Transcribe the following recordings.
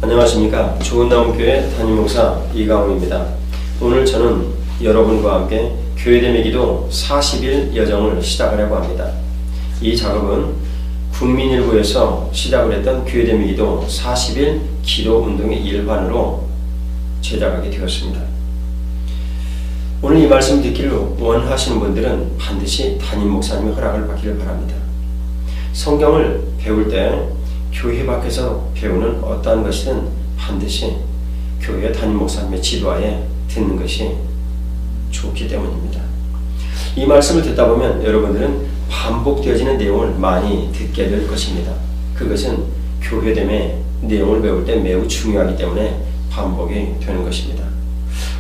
안녕하십니까. 좋은나무교회 담임목사 이강호입니다. 오늘 저는 여러분과 함께 교회됨의 기도 40일 여정을 시작하려고 합니다. 이 작업은 국민일보에서 시작을 했던 교회됨의 기도 40일 기도운동의 일환으로 제작하게 되었습니다. 오늘 이 말씀 듣기를 원하시는 분들은 반드시 담임목사님의 허락을 받기를 바랍니다. 성경을 배울 때 교회 밖에서 배우는 어떠한 것이든 반드시 교회 담임 목사님의 지도하에 듣는 것이 좋기 때문입니다. 이 말씀을 듣다 보면 여러분들은 반복되어지는 내용을 많이 듣게 될 것입니다. 그것은 교회됨의 내용을 배울 때 매우 중요하기 때문에 반복이 되는 것입니다.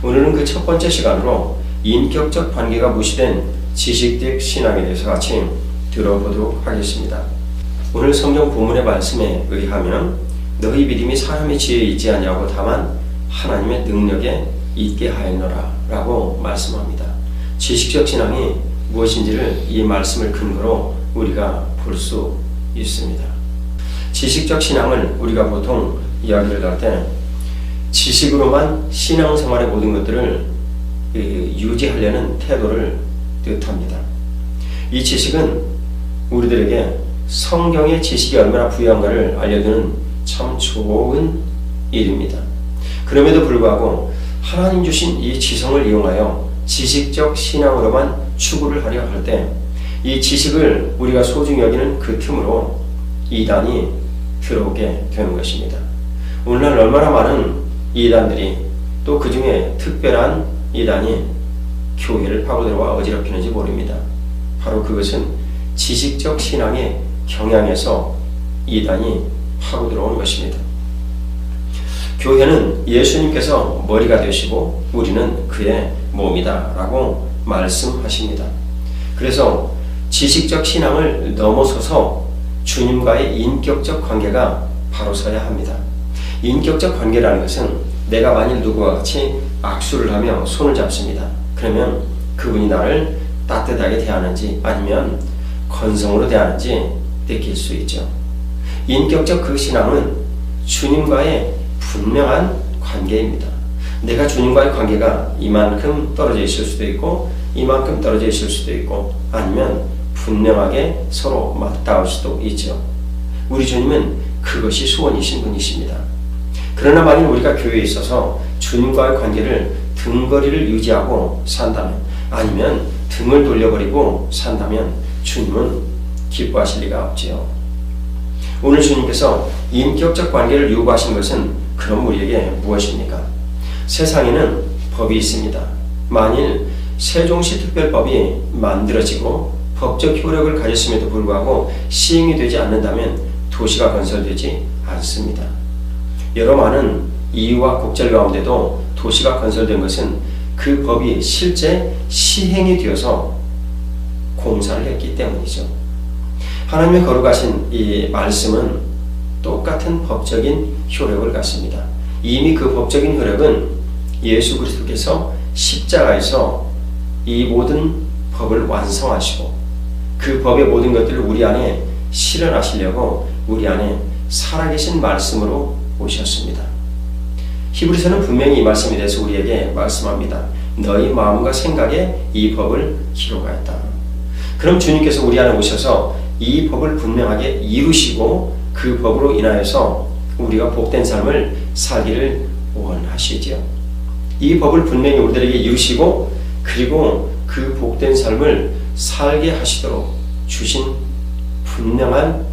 오늘은 그 첫 번째 시간으로 인격적 관계가 무시된 지식적 신앙에 대해서 같이 들어보도록 하겠습니다. 오늘 성경 본문의 말씀에 의하면 너희 믿음이 사람의 지혜에 있지 아니하고 다만 하나님의 능력에 있게 하였노라 라고 말씀합니다. 지식적 신앙이 무엇인지를 이 말씀을 근거로 우리가 볼 수 있습니다. 지식적 신앙을 우리가 보통 이야기를 할 때 지식으로만 신앙생활의 모든 것들을 유지하려는 태도를 뜻합니다. 이 지식은 우리들에게 성경의 지식이 얼마나 부유한가를 알려주는 참 좋은 일입니다. 그럼에도 불구하고 하나님 주신 이 지성을 이용하여 지식적 신앙으로만 추구를 하려 할 때 이 지식을 우리가 소중히 여기는 그 틈으로 이단이 들어오게 되는 것입니다. 오늘날 얼마나 많은 이단들이 또 그 중에 특별한 이단이 교회를 파고들어와 어지럽히는지 모릅니다. 바로 그것은 지식적 신앙의 경향에서 이단이 파고 들어온 것입니다. 교회는 예수님께서 머리가 되시고 우리는 그의 몸이다 라고 말씀하십니다. 그래서 지식적 신앙을 넘어서서 주님과의 인격적 관계가 바로 서야 합니다. 인격적 관계라는 것은 내가 만일 누구와 같이 악수를 하며 손을 잡습니다. 그러면 그분이 나를 따뜻하게 대하는지 아니면 건성으로 대하는지 느낄 수 있죠. 인격적 그 신앙은 주님과의 분명한 관계입니다. 내가 주님과의 관계가 이만큼 떨어져 있을 수도 있고 이만큼 떨어져 있을 수도 있고 아니면 분명하게 서로 맞닿을 수도 있죠. 우리 주님은 그것이 소원이신 분이십니다. 그러나 만일 우리가 교회에 있어서 주님과의 관계를 등거리를 유지하고 산다면 아니면 등을 돌려버리고 산다면 주님은 기뻐하실 리가 없지요. 오늘 주님께서 인격적 관계를 요구하신 것은 그럼 우리에게 무엇입니까? 세상에는 법이 있습니다. 만일 세종시 특별법이 만들어지고 법적 효력을 가졌음에도 불구하고 시행이 되지 않는다면 도시가 건설되지 않습니다. 여러 많은 이유와 곡절 가운데도 도시가 건설된 것은 그 법이 실제 시행이 되어서 공사를 했기 때문이죠. 하나님의 거룩하신 이 말씀은 똑같은 법적인 효력을 갖습니다. 이미 그 법적인 효력은 예수 그리스도께서 십자가에서 이 모든 법을 완성하시고 그 법의 모든 것들을 우리 안에 실현하시려고 우리 안에 살아계신 말씀으로 오셨습니다. 히브리서는 분명히 이 말씀에 대해서 우리에게 말씀합니다. 너희 마음과 생각에 이 법을 기록하였다. 그럼 주님께서 우리 안에 오셔서 이 법을 분명하게 이루시고 그 법으로 인하여서 우리가 복된 삶을 살기를 원하시지요. 이 법을 분명히 우리들에게 이루시고 그리고 그 복된 삶을 살게 하시도록 주신 분명한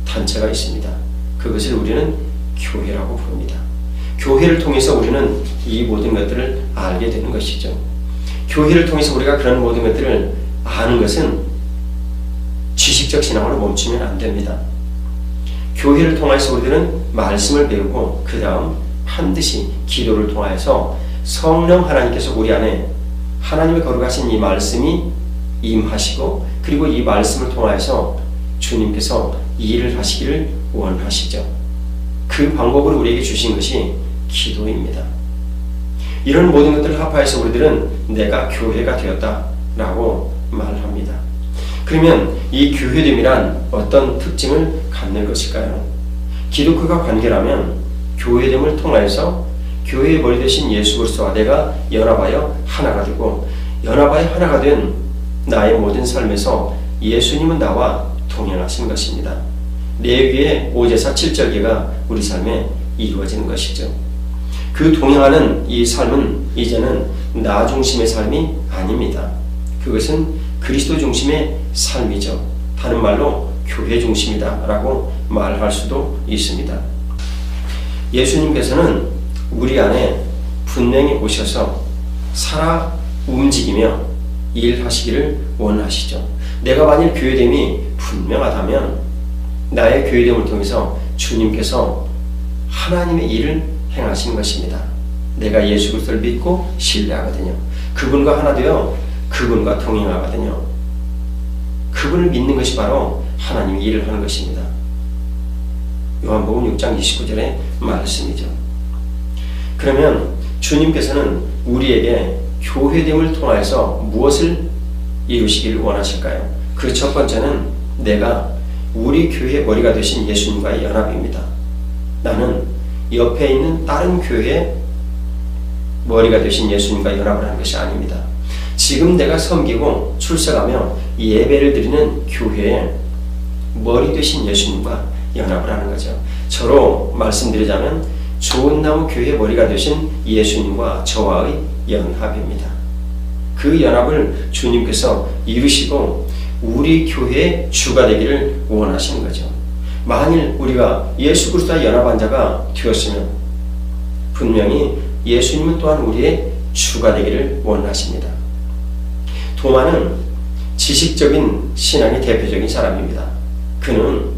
단체가 있습니다. 그것을 우리는 교회라고 부릅니다. 교회를 통해서 우리는 이 모든 것들을 알게 되는 것이죠. 교회를 통해서 우리가 그런 모든 것들을 아는 것은 지식적 신앙으로 멈추면 안 됩니다. 교회를 통해서 우리들은 말씀을 배우고 그 다음 반드시 기도를 통하여서 성령 하나님께서 우리 안에 하나님의 거룩하신 이 말씀이 임하시고 그리고 이 말씀을 통하여서 주님께서 일을 하시기를 원하시죠. 그 방법을 우리에게 주신 것이 기도입니다. 이런 모든 것들을 합하여서 우리들은 내가 교회가 되었다라고 말합니다. 그러면 이 교회됨이란 어떤 특징을 갖는 것일까요? 기독교가 관계라면 교회됨을 통하여서 교회의 머리 되신 예수 그리스도와 내가 연합하여 하나가 되고, 연합하여 하나가 된 나의 모든 삶에서 예수님은 나와 동행하신 것입니다. 레위기의 5제사 7절기가 우리 삶에 이루어지는 것이죠. 그 동행하는 이 삶은 이제는 나 중심의 삶이 아닙니다. 그것은 그리스도 중심의 삶이죠. 다른 말로 교회 중심이다 라고 말할 수도 있습니다. 예수님께서는 우리 안에 분명히 오셔서 살아 움직이며 일하시기를 원하시죠. 내가 만일 교회됨이 분명하다면 나의 교회됨을 통해서 주님께서 하나님의 일을 행하시는 것입니다. 내가 예수 그리스도를 믿고 신뢰하거든요. 그분과 하나 되어 그분과 동행하거든요. 그분을 믿는 것이 바로 하나님의 일을 하는 것입니다. 요한복음 6장 29절의 말씀이죠. 그러면 주님께서는 우리에게 교회됨을 통해서 무엇을 이루시기를 원하실까요? 그 첫 번째는 내가 우리 교회의 머리가 되신 예수님과의 연합입니다. 나는 옆에 있는 다른 교회의 머리가 되신 예수님과 연합을 하는 것이 아닙니다. 지금 내가 섬기고 출석하며 예배를 드리는 교회의 머리 되신 예수님과 연합을 하는 거죠. 저로 말씀드리자면 좋은 나무 교회의 머리가 되신 예수님과 저와의 연합입니다. 그 연합을 주님께서 이루시고 우리 교회의 주가 되기를 원하시는 거죠. 만일 우리가 예수 그리스도와 연합한 자가 되었으면 분명히 예수님은 또한 우리의 주가 되기를 원하십니다. 도마는 지식적인 신앙의 대표적인 사람입니다. 그는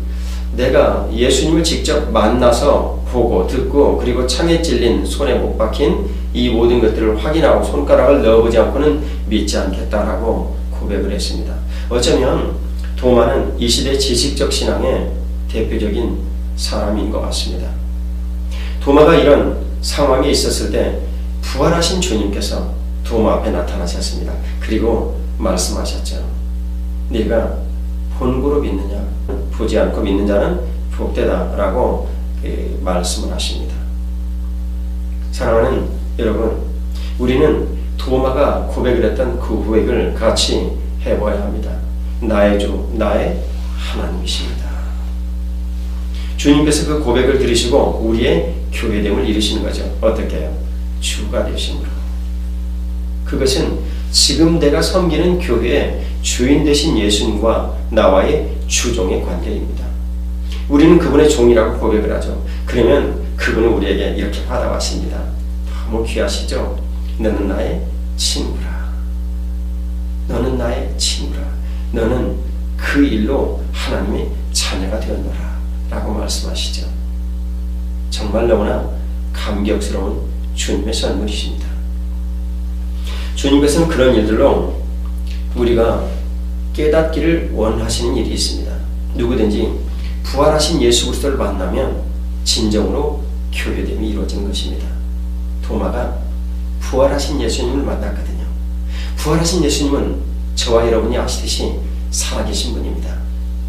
내가 예수님을 직접 만나서 보고 듣고 그리고 창에 찔린 손에 못 박힌 이 모든 것들을 확인하고 손가락을 넣어보지 않고는 믿지 않겠다라고 고백을 했습니다. 어쩌면 도마는 이 시대 지식적 신앙의 대표적인 사람인 것 같습니다. 도마가 이런 상황에 있었을 때 부활하신 주님께서 도마 앞에 나타나셨습니다. 그리고 말씀하셨죠. 네가 본고로 믿느냐? 보지 않고 믿는 자는 복되다 라고 말씀을 하십니다. 사랑하는 여러분, 우리는 도마가 고백을 했던 그 고백을 같이 해봐야 합니다. 나의 주, 나의 하나님이십니다. 주님께서 그 고백을 들으시고 우리의 교회됨을 이루시는 거죠. 어떻게 해요? 주가 되심으로. 그것은 지금 내가 섬기는 교회의 주인 되신 예수님과 나와의 주종의 관계입니다. 우리는 그분의 종이라고 고백을 하죠. 그러면 그분은 우리에게 이렇게 받아왔습니다. 너무 귀하시죠? 너는 나의 친구라. 너는 나의 친구라. 너는 그 일로 하나님의 자녀가 되었노라 라고 말씀하시죠. 정말 너무나 감격스러운 주님의 선물이십니다. 주님께서는 그런 일들로 우리가 깨닫기를 원하시는 일이 있습니다. 누구든지 부활하신 예수 그리스도를 만나면 진정으로 교회됨이 이루어지는 것입니다. 도마가 부활하신 예수님을 만났거든요. 부활하신 예수님은 저와 여러분이 아시듯이 살아계신 분입니다.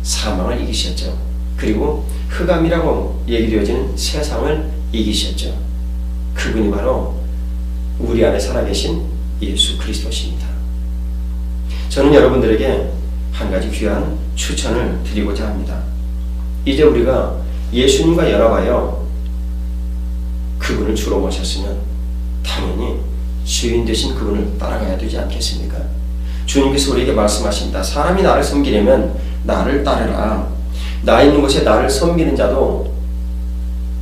사망을 이기셨죠. 그리고 흑암이라고 얘기되어지는 세상을 이기셨죠. 그분이 바로 우리 안에 살아계신 예수 그리스도십니다. 저는 여러분들에게 한 가지 귀한 추천을 드리고자 합니다. 이제 우리가 예수님과 연합하여 그분을 주로 모셨으면 당연히 주인 되신 그분을 따라가야 되지 않겠습니까? 주님께서 우리에게 말씀하십니다. 사람이 나를 섬기려면 나를 따르라. 나 있는 곳에 나를 섬기는 자도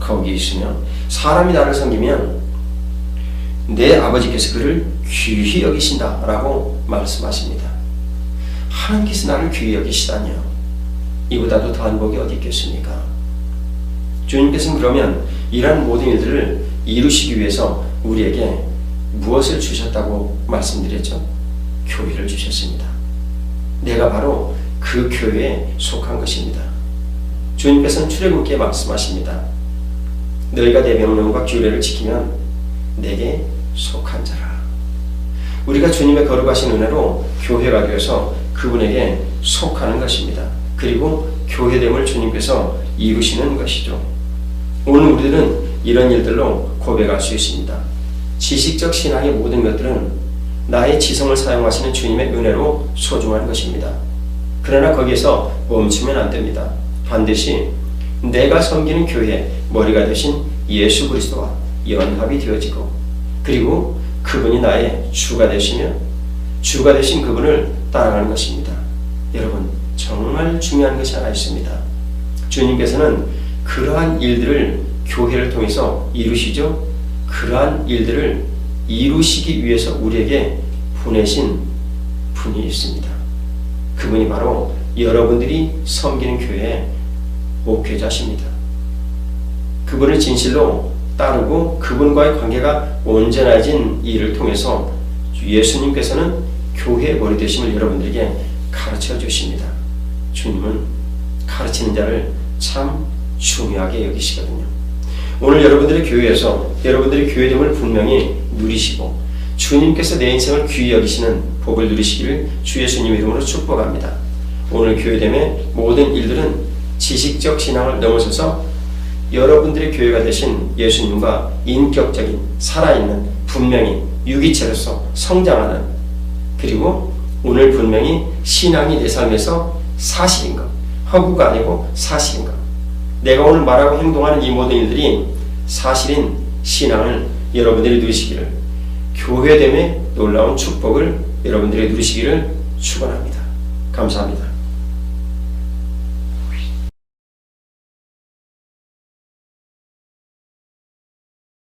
거기 있으며 사람이 나를 섬기면 내 아버지께서 그를 귀히 여기신다 라고 말씀하십니다. 하나님께서 나를 귀히 여기시다니요. 이보다도 더한 복이 어디 있겠습니까? 주님께서는 그러면 이러한 모든 일들을 이루시기 위해서 우리에게 무엇을 주셨다고 말씀드렸죠? 교회를 주셨습니다. 내가 바로 그 교회에 속한 것입니다. 주님께서는 출애굽기에 말씀하십니다. 너희가 내 명령과 규례를 지키면 내게 속한 자라. 우리가 주님의 거룩하신 은혜로 교회가 되어서 그분에게 속하는 것입니다. 그리고 교회됨을 주님께서 이루시는 것이죠. 오늘 우리들은 이런 일들로 고백할 수 있습니다. 지식적 신앙의 모든 것들은 나의 지성을 사용하시는 주님의 은혜로 소중한 것입니다. 그러나 거기에서 멈추면 안 됩니다. 반드시 내가 섬기는 교회의 머리가 되신 예수 그리스도와 연합이 되어지고, 그리고 그분이 나의 주가 되시며 주가 되신 그분을 따라가는 것입니다. 여러분, 정말 중요한 것이 하나 있습니다. 주님께서는 그러한 일들을 교회를 통해서 이루시죠. 그러한 일들을 이루시기 위해서 우리에게 보내신 분이 있습니다. 그분이 바로 여러분들이 섬기는 교회의 목회자십니다. 그분을 진실로 따르고 그분과의 관계가 온전해진 일을 통해서 예수님께서는 교회의 머리 되심을 여러분들에게 가르쳐 주십니다. 주님은 가르치는 자를 참 중요하게 여기시거든요. 오늘 여러분들의 교회에서 여러분들의 교회됨을 분명히 누리시고 주님께서 내 인생을 귀히 여기시는 복을 누리시기를 주 예수님의 이름으로 축복합니다. 오늘 교회됨의 모든 일들은 지식적 신앙을 넘어서서 여러분들의 교회가 되신 예수님과 인격적인 살아있는 분명히 유기체로서 성장하는, 그리고 오늘 분명히 신앙이 내 삶에서 사실인 것, 허구가 아니고 사실인 것, 내가 오늘 말하고 행동하는 이 모든 일들이 사실인 신앙을 여러분들이 누리시기를, 교회됨의 놀라운 축복을 여러분들이 누리시기를 축원합니다. 감사합니다.